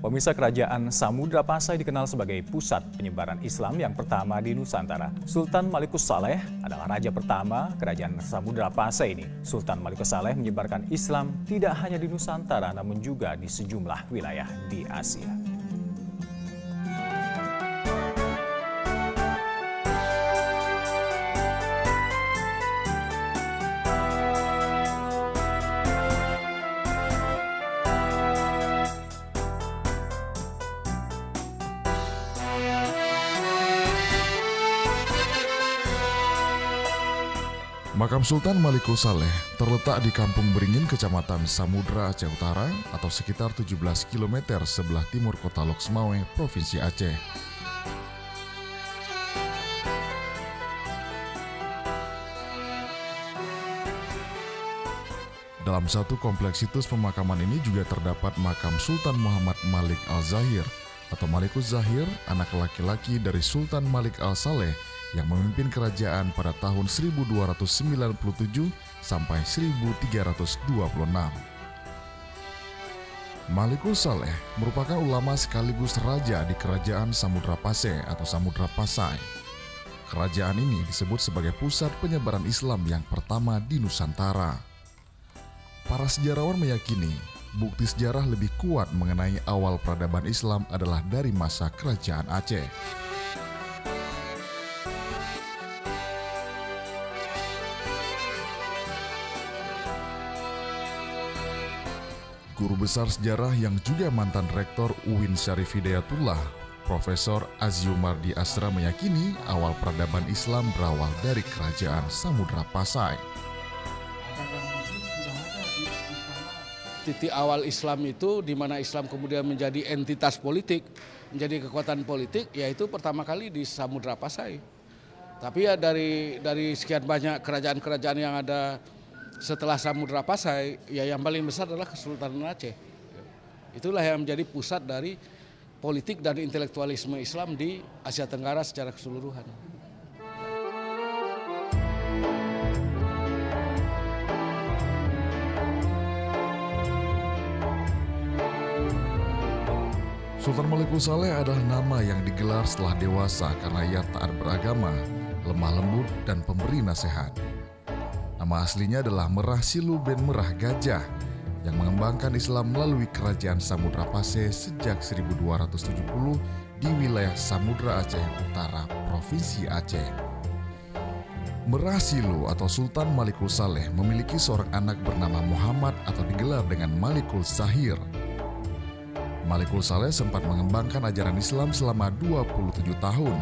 Pemirsa, Kerajaan Samudra Pasai dikenal sebagai pusat penyebaran Islam yang pertama di Nusantara. Sultan Malikus Saleh adalah raja pertama Kerajaan Samudra Pasai ini. Sultan Malikus Saleh menyebarkan Islam tidak hanya di Nusantara namun juga di sejumlah wilayah di Asia. Makam Sultan Malikus Saleh terletak di Kampung Beringin, Kecamatan Samudra, Aceh Utara atau sekitar 17 km sebelah timur kota Loksmawe, Provinsi Aceh. Dalam satu kompleks situs pemakaman ini juga terdapat makam Sultan Muhammad Malik Al-Zahir atau Malikus Zahir, anak laki-laki dari Sultan Malik Al-Saleh yang memimpin kerajaan pada tahun 1297 sampai 1326. Malikus Saleh merupakan ulama sekaligus raja di Kerajaan Samudra Pasai atau Samudra Pasai. Kerajaan ini disebut sebagai pusat penyebaran Islam yang pertama di Nusantara. Para sejarawan meyakini bukti sejarah lebih kuat mengenai awal peradaban Islam adalah dari masa Kerajaan Aceh. Guru besar sejarah yang juga mantan rektor UIN Syarif Hidayatullah, Profesor Aziumardi Asra meyakini awal peradaban Islam berawal dari Kerajaan Samudra Pasai. Titik awal Islam itu di mana Islam kemudian menjadi entitas politik, menjadi kekuatan politik, yaitu pertama kali di Samudra Pasai. Tapi ya dari sekian banyak kerajaan-kerajaan yang ada setelah Samudra Pasai, ya yang paling besar adalah Kesultanan Aceh. Itulah yang menjadi pusat dari politik dan intelektualisme Islam di Asia Tenggara secara keseluruhan. Sultan Malikus Saleh adalah nama yang digelar setelah dewasa karena ia taat beragama, lemah lembut, dan pemberi nasihat. Nama aslinya adalah Merah Silu bin Merah Gajah yang mengembangkan Islam melalui Kerajaan Samudra Pasai sejak 1270 di wilayah Samudra Aceh Utara, Provinsi Aceh. Merah Silu atau Sultan Malikus Saleh memiliki seorang anak bernama Muhammad atau digelar dengan Malikus Zahir. Malikus Saleh sempat mengembangkan ajaran Islam selama 27 tahun,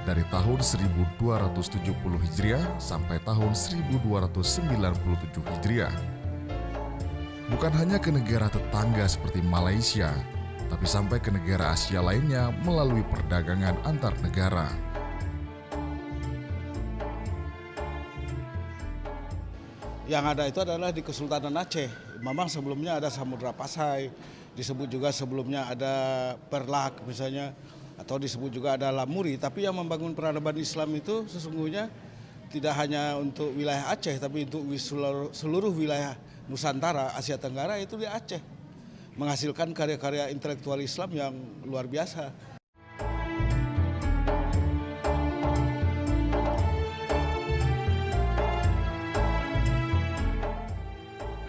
dari tahun 1270 Hijriah sampai tahun 1297 Hijriah. Bukan hanya ke negara tetangga seperti Malaysia, tapi sampai ke negara Asia lainnya melalui perdagangan antar negara. Yang ada itu adalah di Kesultanan Aceh. Memang sebelumnya ada Samudra Pasai, disebut juga sebelumnya ada Perlak misalnya, atau disebut juga ada Lamuri, tapi yang membangun peradaban Islam itu sesungguhnya tidak hanya untuk wilayah Aceh, tapi untuk seluruh wilayah Nusantara, Asia Tenggara itu di Aceh. Menghasilkan karya-karya intelektual Islam yang luar biasa.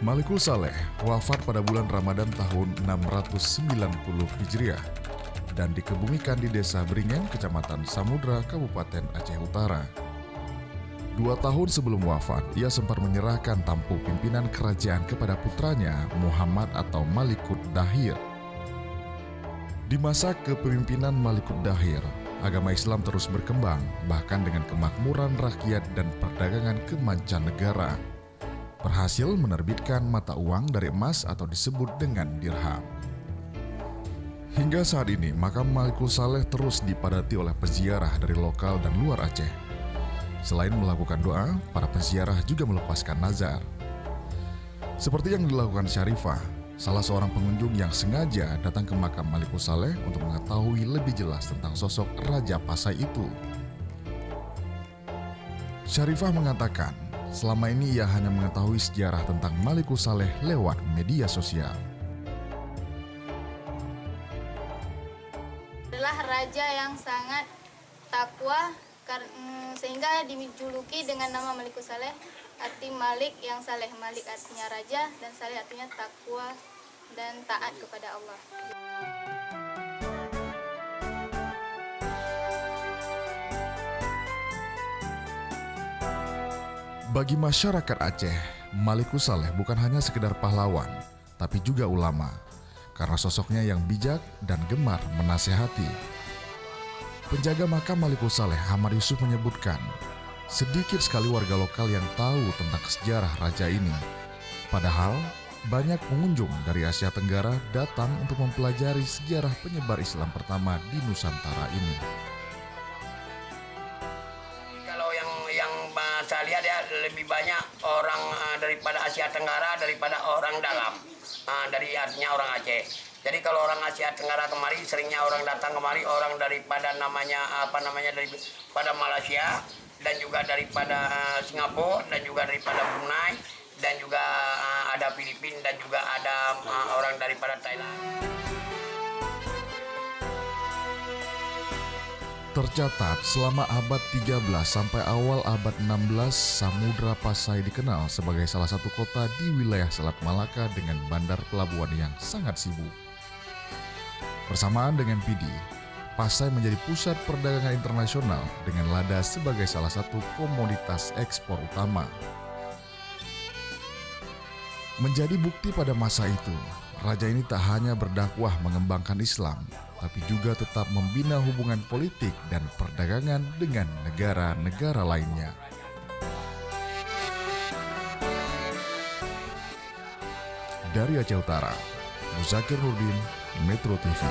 Malikus Saleh wafat pada bulan Ramadan tahun 690 Hijriah dan dikebumikan di Desa Beringin, Kecamatan Samudra, Kabupaten Aceh Utara. 2 tahun sebelum wafat, ia sempat menyerahkan tampuk pimpinan kerajaan kepada putranya Muhammad atau Malikud Dahir. Di masa kepemimpinan Malikud Dahir, agama Islam terus berkembang, bahkan dengan kemakmuran rakyat dan perdagangan ke mancanegara. Berhasil menerbitkan mata uang dari emas atau disebut dengan dirham. Hingga saat ini, makam Malikus Saleh terus dipadati oleh peziarah dari lokal dan luar Aceh. Selain melakukan doa, para peziarah juga melepaskan nazar. Seperti yang dilakukan Syarifah, salah seorang pengunjung yang sengaja datang ke makam Malikus Saleh untuk mengetahui lebih jelas tentang sosok Raja Pasai itu. Syarifah mengatakan, selama ini ia hanya mengetahui sejarah tentang Malikus Saleh lewat media sosial. takwa, sehingga dijuluki dengan nama Malikus Saleh. Arti Malik yang saleh, Malik artinya raja dan saleh artinya takwa dan taat kepada Allah. Bagi masyarakat Aceh, Malikus Saleh bukan hanya sekedar pahlawan, tapi juga ulama, karena sosoknya yang bijak dan gemar menasehati. Penjaga makam Malikus Saleh, Ahmad Yusuf menyebutkan, sedikit sekali warga lokal yang tahu tentang sejarah raja ini. Padahal, banyak pengunjung dari Asia Tenggara datang untuk mempelajari sejarah penyebar Islam pertama di Nusantara ini. Kalau yang saya lihat ya lebih banyak orang daripada Asia Tenggara daripada orang dalam, dari artinya orang Aceh. Jadi kalau orang Asia Tenggara kemari, seringnya orang datang kemari orang daripada daripada Malaysia, dan juga daripada Singapura, dan juga daripada Brunei, dan juga ada Filipina, dan juga ada orang daripada Thailand. Tercatat selama abad 13 sampai awal abad 16, Samudra Pasai dikenal sebagai salah satu kota di wilayah Selat Malaka dengan bandar pelabuhan yang sangat sibuk. Bersamaan dengan Pidi, Pasai menjadi pusat perdagangan internasional dengan lada sebagai salah satu komoditas ekspor utama. Menjadi bukti pada masa itu, raja ini tak hanya berdakwah mengembangkan Islam, tapi juga tetap membina hubungan politik dan perdagangan dengan negara-negara lainnya. Dari Aceh Utara, Muzakir Nurdin, Metro TV.